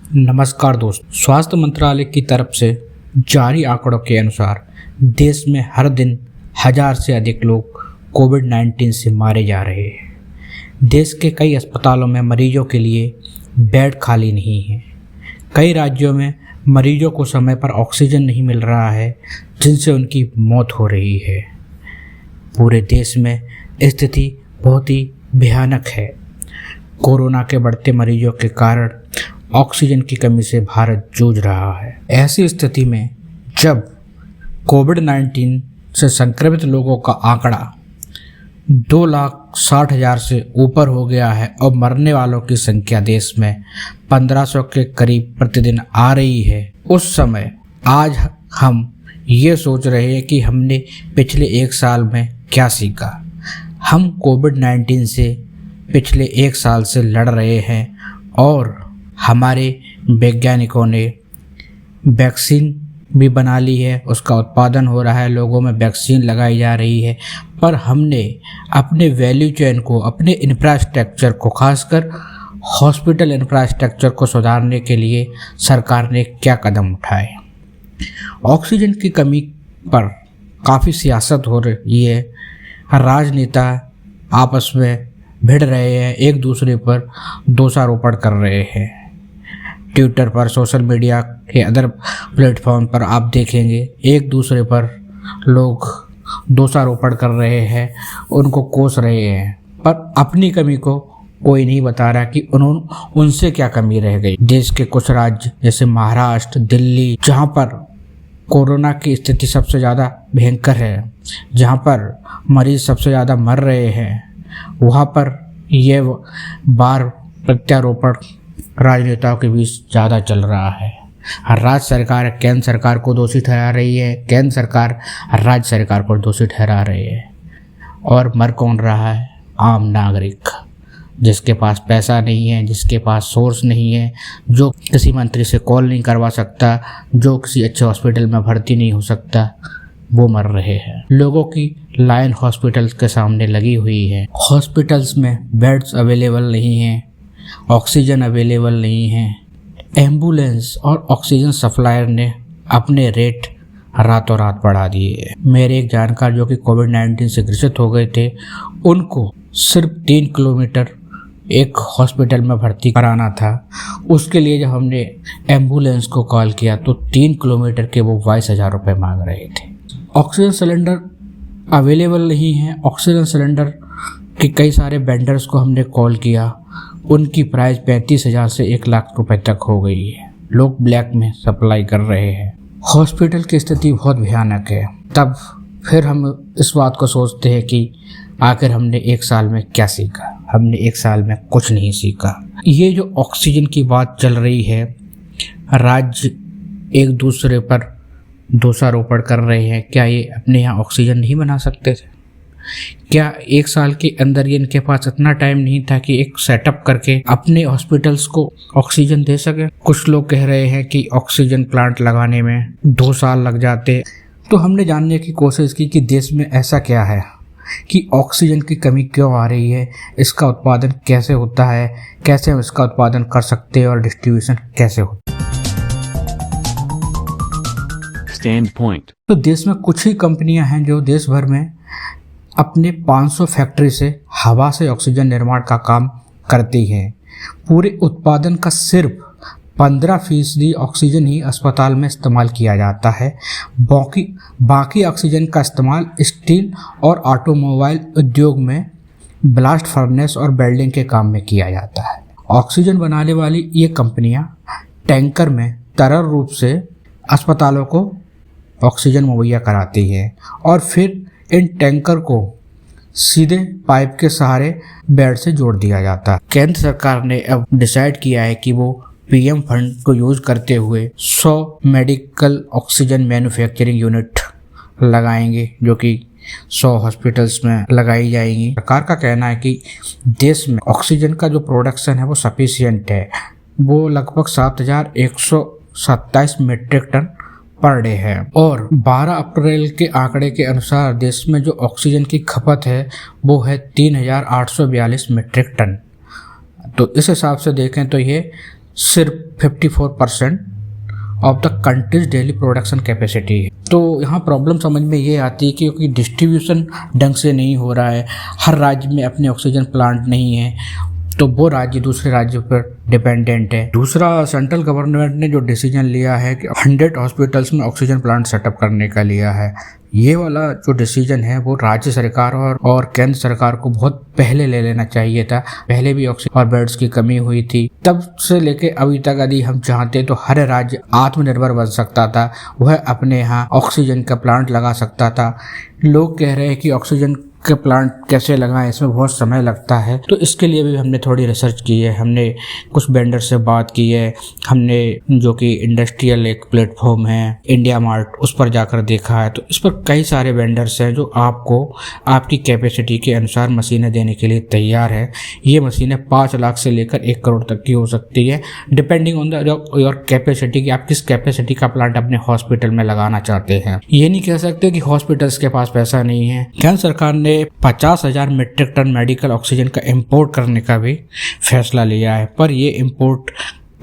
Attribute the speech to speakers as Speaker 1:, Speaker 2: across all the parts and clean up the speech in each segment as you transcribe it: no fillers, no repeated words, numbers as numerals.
Speaker 1: नमस्कार दोस्तों। स्वास्थ्य मंत्रालय की तरफ से जारी आंकड़ों के अनुसार देश में हर दिन 1000 से अधिक लोग कोविड-19 से मारे जा रहे हैं। देश के कई अस्पतालों में मरीजों के लिए बेड खाली नहीं है। कई राज्यों में मरीजों को समय पर ऑक्सीजन नहीं मिल रहा है, जिनसे उनकी मौत हो रही है। पूरे देश में स्थिति बहुत ही भयानक है। कोरोना के बढ़ते मरीजों के कारण ऑक्सीजन की कमी से भारत जूझ रहा है। ऐसी स्थिति में जब कोविड-19 से संक्रमित लोगों का आंकड़ा 2,60,000 से ऊपर हो गया है और मरने वालों की संख्या देश में 1500 के करीब प्रतिदिन आ रही है, उस समय आज हम ये सोच रहे हैं कि हमने पिछले 1 साल में क्या सीखा। हम कोविड-19 से पिछले 1 साल से लड़ रहे हैं और हमारे वैज्ञानिकों ने वैक्सीन भी बना ली है, उसका उत्पादन हो रहा है, लोगों में वैक्सीन लगाई जा रही है। पर हमने अपने वैल्यू चेन को, अपने इंफ्रास्ट्रक्चर को, खासकर हॉस्पिटल इंफ्रास्ट्रक्चर को सुधारने के लिए सरकार ने क्या कदम उठाए। ऑक्सीजन की कमी पर काफ़ी सियासत हो रही है। राजनेता आपस में भिड़ रहे हैं, एक दूसरे पर दोषारोपण कर रहे हैं। ट्विटर पर, सोशल मीडिया के अदर प्लेटफॉर्म पर आप देखेंगे एक दूसरे पर लोग दोषारोपण कर रहे हैं, उनको कोस रहे हैं, पर अपनी कमी को कोई नहीं बता रहा कि उनसे क्या कमी रह गई। देश के कुछ राज्य जैसे महाराष्ट्र, दिल्ली, जहाँ पर कोरोना की स्थिति सबसे ज़्यादा भयंकर है, जहाँ पर मरीज सबसे ज़्यादा मर रहे हैं, वहाँ पर यह बार प्रत्यारोपण राजनेताओं के बीच ज़्यादा चल रहा है। राज्य सरकार केंद्र सरकार को दोषी ठहरा रही है, केंद्र सरकार राज्य सरकार को दोषी ठहरा रही है। और मर कौन रहा है? आम नागरिक, जिसके पास पैसा नहीं है, जिसके पास सोर्स नहीं है, जो किसी मंत्री से कॉल नहीं करवा सकता, जो किसी अच्छे हॉस्पिटल में भर्ती नहीं हो सकता, वो मर रहे हैं। लोगों की लाइन हॉस्पिटल्स के सामने लगी हुई है। हॉस्पिटल्स में बेड्स अवेलेबल नहीं हैं, ऑक्सीजन अवेलेबल नहीं है। एम्बुलेंस और ऑक्सीजन सप्लायर ने अपने रेट रातों रात बढ़ा दिए। मेरे एक जानकार जो कि कोविड-19 से ग्रसित हो गए थे, उनको सिर्फ 3 किलोमीटर एक हॉस्पिटल में भर्ती कराना था। उसके लिए जब हमने एम्बुलेंस को कॉल किया तो 3 किलोमीटर के वो 22,000 रुपये मांग रहे थे। ऑक्सीजन सिलेंडर अवेलेबल नहीं है। ऑक्सीजन सिलेंडर के कई सारे वेंडर्स को हमने कॉल किया, उनकी प्राइस 35,000 से 1 लाख रुपए तक हो गई है। लोग ब्लैक में सप्लाई कर रहे हैं। हॉस्पिटल की स्थिति बहुत भयानक है। तब फिर हम इस बात को सोचते हैं कि आखिर हमने 1 साल में क्या सीखा। हमने 1 साल में कुछ नहीं सीखा। ये जो ऑक्सीजन की बात चल रही है, राज्य एक दूसरे पर दोषारोपण कर रहे हैं। क्या ये अपने यहाँ ऑक्सीजन नहीं बना सकते थे? क्या 1 साल के अंदर ये इनके पास इतना टाइम नहीं था कि एक सेटअप करके अपने हॉस्पिटल्स को ऑक्सीजन दे सके? कुछ लोग कह रहे हैं कि ऑक्सीजन प्लांट लगाने में 2 साल लग जाते। तो हमने जानने की कोशिश की कि देश में ऐसा क्या है कि ऑक्सीजन की कमी क्यों आ रही है, इसका उत्पादन कैसे होता है, कैसे हम इसका उत्पादन कर सकते हैं और डिस्ट्रीब्यूशन कैसे होता है।
Speaker 2: Stand point.
Speaker 1: तो देश में कुछ ही कंपनियां हैं जो देश भर में अपने 500 फैक्ट्री से हवा से ऑक्सीजन निर्माण का काम करती हैं। पूरे उत्पादन का सिर्फ 15% ऑक्सीजन ही अस्पताल में इस्तेमाल किया जाता है। बाकी ऑक्सीजन का इस्तेमाल स्टील और ऑटोमोबाइल उद्योग में ब्लास्ट फर्नेस और वेल्डिंग के काम में किया जाता है। ऑक्सीजन बनाने वाली ये कंपनियां टैंकर में तरल रूप से अस्पतालों को ऑक्सीजन मुहैया कराती है और फिर इन टैंकर को सीधे पाइप के सहारे बेड से जोड़ दिया जाता है। केंद्र सरकार ने अब डिसाइड किया है कि वो पीएम फंड को यूज करते हुए 100 मेडिकल ऑक्सीजन मैन्युफैक्चरिंग यूनिट लगाएंगे, जो कि 100 हॉस्पिटल्स में लगाई जाएंगी। सरकार का कहना है कि देश में ऑक्सीजन का जो प्रोडक्शन है वो सफिशिएंट है। वो लगभग 7,127 मीट्रिक टन पर डे है और 12 अप्रैल के आंकड़े के अनुसार देश में जो ऑक्सीजन की खपत है वो है 3,842 मीट्रिक टन। तो इस हिसाब से देखें तो ये सिर्फ 54% of the countries daily production capacity है। तो यहाँ प्रॉब्लम समझ में ये आती है कि क्योंकि डिस्ट्रीब्यूशन ढंग से नहीं हो रहा है, हर राज्य में अपने ऑक्सीजन प्लांट नहीं है, तो वो राज्य दूसरे राज्यों पर डिपेंडेंट है। दूसरा, सेंट्रल गवर्नमेंट ने जो डिसीजन लिया है कि 100 हॉस्पिटल्स में ऑक्सीजन प्लांट सेटअप करने का लिया है, ये वाला जो डिसीजन है वो राज्य सरकार और केंद्र सरकार को बहुत पहले ले लेना चाहिए था। पहले भी ऑक्सीजन और बेड्स की कमी हुई थी, तब से लेके अभी तक यदि हम चाहते तो हर राज्य आत्मनिर्भर बन सकता था, वह अपने यहाँ ऑक्सीजन का प्लांट लगा सकता था। लोग कह रहे हैं कि ऑक्सीजन के प्लांट कैसे लगाएं, इसमें बहुत समय लगता है, तो इसके लिए भी हमने थोड़ी रिसर्च की है, हमने कुछ वेंडर से बात की है, हमने जो कि इंडस्ट्रियल एक प्लेटफॉर्म है इंडिया मार्ट, उस पर जाकर देखा है। तो इस पर कई सारे वेंडर्स हैं जो आपको आपकी कैपेसिटी के अनुसार मशीनें देने के लिए तैयार है। ये मशीनें 5 लाख से लेकर 1 करोड़ तक की हो सकती है, depending on the your capacity कि आप किस कैपेसिटी का प्लांट अपने हॉस्पिटल में लगाना चाहते हैं। ये नहीं कह सकते कि हॉस्पिटल्स के पास पैसा नहीं है। केंद्र सरकार ने 50,000 मीट्रिक टन मेडिकल ऑक्सीजन का इंपोर्ट करने का भी फैसला लिया है, पर ये इंपोर्ट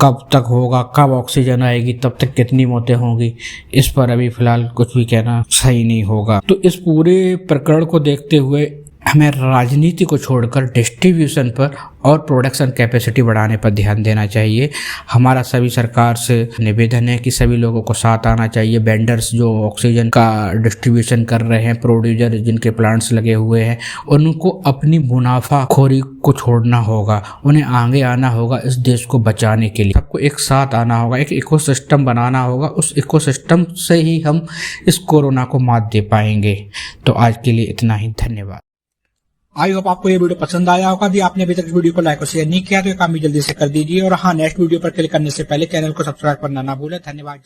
Speaker 1: कब तक होगा, कब ऑक्सीजन आएगी, तब तक कितनी मौतें होंगी, इस पर अभी फिलहाल कुछ भी कहना सही नहीं होगा। तो इस पूरे प्रकरण को देखते हुए हमें राजनीति को छोड़कर डिस्ट्रीब्यूशन पर और प्रोडक्शन कैपेसिटी बढ़ाने पर ध्यान देना चाहिए। हमारा सभी सरकार से निवेदन है कि सभी लोगों को साथ आना चाहिए। वेंडर्स जो ऑक्सीजन का डिस्ट्रीब्यूशन कर रहे हैं, प्रोड्यूसर जिनके प्लांट्स लगे हुए हैं, उनको अपनी मुनाफाखोरी को छोड़ना होगा, उन्हें आगे आना होगा इस देश को बचाने के लिए। सबको एक साथ आना होगा, एक इकोसिस्टम बनाना होगा, उस इकोसिस्टम से ही हम इस कोरोना को मात दे पाएंगे। तो आज के लिए इतना ही, धन्यवाद।
Speaker 3: आई होप आपको ये वीडियो पसंद आया होगा। यदि आपने अभी तक इस वीडियो को लाइक और शेयर नहीं किया तो ये काम भी जल्दी से कर दीजिए, और हाँ, नेक्स्ट वीडियो पर क्लिक करने से पहले चैनल को सब्सक्राइब करना ना भूलें। धन्यवाद।